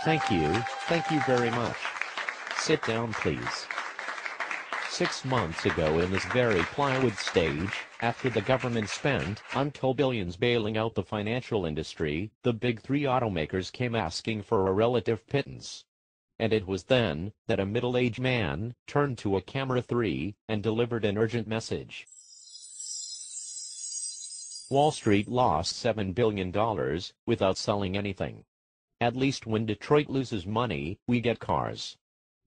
Thank you very much. Sit down, please. 6 months ago in this very plywood stage, after the government spent untold billions bailing out the financial industry, the big three automakers came asking for a relative pittance. And it was then that a middle-aged man turned to a camera 3 and delivered an urgent message. Wall Street lost $7 billion without selling anything. At least when Detroit loses money, we get cars.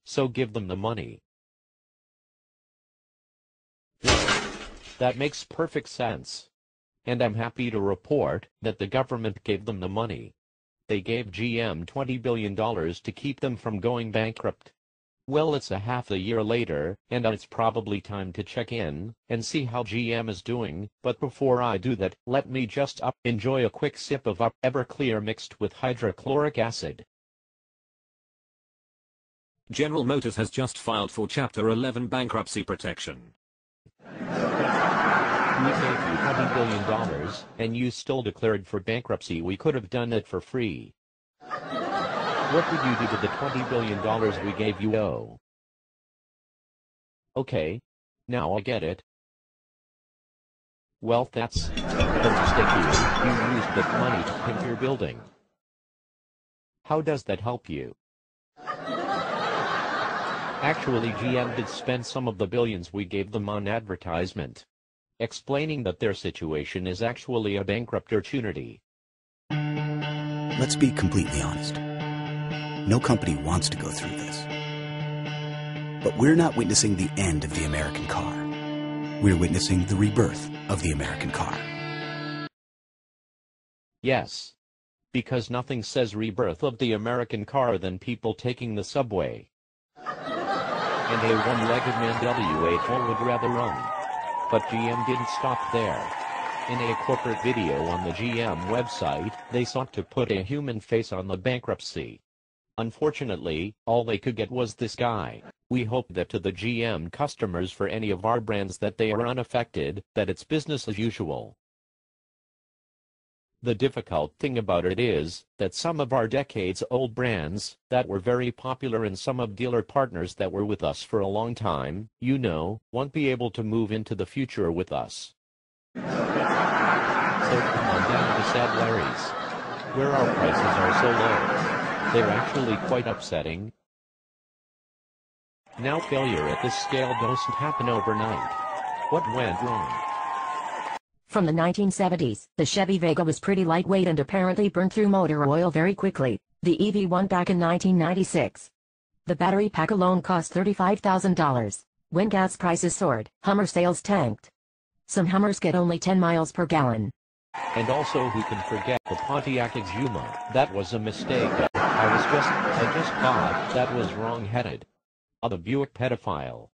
So give them the money. That makes perfect sense. And I'm happy to report that the government gave them the money. They gave GM $20 billion to keep them from going bankrupt. Well, it's a half a year later, and it's probably time to check in and see how GM is doing, but before I do that, let me just enjoy a quick sip of Everclear mixed with hydrochloric acid. General Motors has just filed for Chapter 11 bankruptcy protection. We gave you $20 billion, and you still declared for bankruptcy. We could have done it for free. What did you do to the $20 billion we gave you? Oh. Okay. Now I get it. Well, that's the mistake. You used that money to pimp your building. How does that help you? Actually, GM did spend some of the billions we gave them on advertisement, explaining that their situation is actually a bankrupt opportunity. Let's be completely honest. No company wants to go through this. But we're not witnessing the end of the American car. We're witnessing the rebirth of the American car. Yes. Because nothing says rebirth of the American car than people taking the subway. And a one-legged man WHO would rather run. But GM didn't stop there. In a corporate video on the GM website, they sought to put a human face on the bankruptcy. Unfortunately, all they could get was this guy. We hope that to the GM customers for any of our brands that they are unaffected, that it's business as usual. The difficult thing about it is that some of our decades-old brands that were very popular and some of dealer partners that were with us for a long time, won't be able to move into the future with us. So come on down to Sad Larry's, where our prices are so low. They're actually quite upsetting. Now failure at this scale doesn't happen overnight. What went wrong? From the 1970s, the Chevy Vega was pretty lightweight and apparently burned through motor oil very quickly. The EV1 back in 1996. The battery pack alone cost $35,000. When gas prices soared, Hummer sales tanked. Some Hummers get only 10 miles per gallon. And also, who can forget the Pontiac Exuma? That was a mistake. I just thought that was wrong-headed. The Buick pedophile.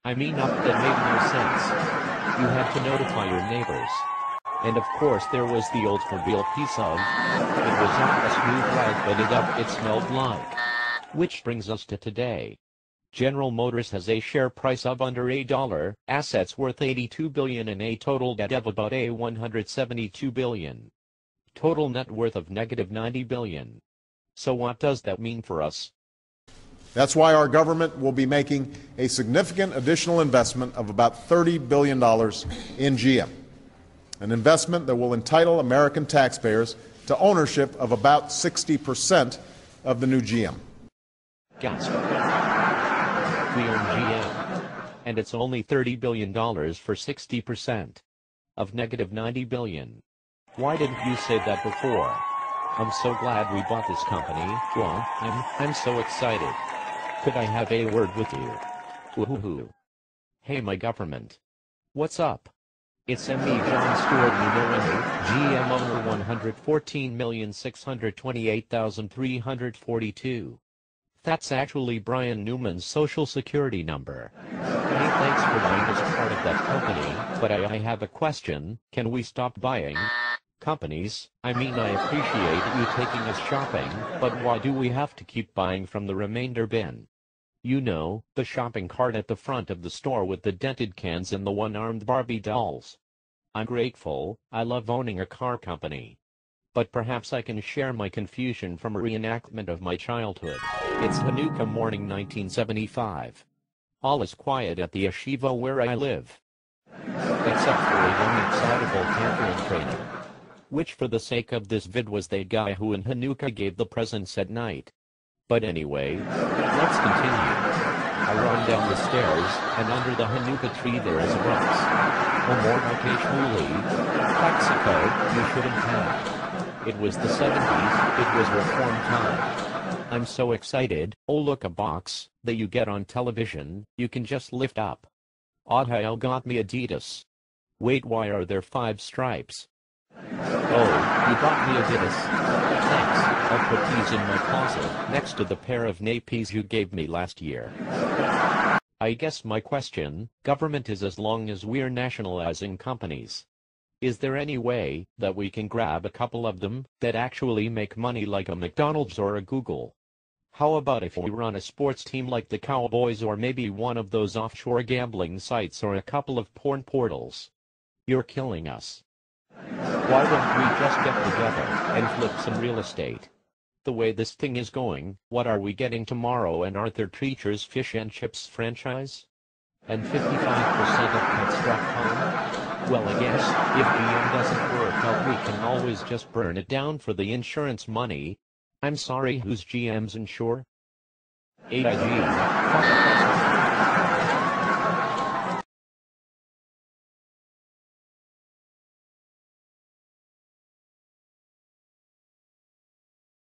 I mean, that made no sense. You had to notify your neighbors. And of course there was the Oldsmobile piece of. It was not a smooth ride, but it smelled like. Which brings us to today. General Motors has a share price of under $1, assets worth $82 billion and a total debt of about $172 billion. Total net worth of negative $90 billion. So what does that mean for us? That's why our government will be making a significant additional investment of about $30 billion in GM, an investment that will entitle American taxpayers to ownership of about 60% of the new GM. Gasp. We own GM, and it's only $30 billion for 60% of negative $90 billion. Why didn't you say that before? I'm so glad we bought this company. Well, I'm so excited. Could I have a word with you? Woohoo. Hey, my government. What's up? It's me, John Stewart, GM owner 114,628,342. That's actually Brian Newman's social security number. Hey, thanks for buying us part of that company, but I have a question. Can we stop buying companies? I mean, I appreciate you taking us shopping, but why do we have to keep buying from the remainder bin? The shopping cart at the front of the store with the dented cans and the one-armed Barbie dolls. I'm grateful. I love owning a car company. but perhaps I can share my confusion from a reenactment of my childhood. It's Hanukkah morning 1975. All is quiet at the yeshiva where I live, except for a young excitable Catherine trainer, which for the sake of this vid was the guy who in Hanukkah gave the presents at night. But anyway, let's continue. I run down the stairs, and under the Hanukkah tree there is a box. Omorake Shmuley, Mexico, you shouldn't have. It was the 70s, it was reform time. I'm so excited. Oh look, a box that you get on television, you can just lift up. Adhail got me Adidas. Wait, why are there 5 stripes? Oh, you got me Adidas. Thanks, I'll put these in my closet, next to the pair of nappies you gave me last year. I guess my question, government is as long as we're nationalizing companies. Is there any way that we can grab a couple of them that actually make money like a McDonald's or a Google? How about if we run a sports team like the Cowboys or maybe one of those offshore gambling sites or a couple of porn portals? You're killing us. Why don't we just get together and flip some real estate? The way this thing is going, what are we getting tomorrow? An Arthur Treacher's Fish and Chips franchise? And 55% of Pets.com? Well, I guess, if GM doesn't work out we can always just burn it down for the insurance money. I'm sorry, who's GM's insure? AIG.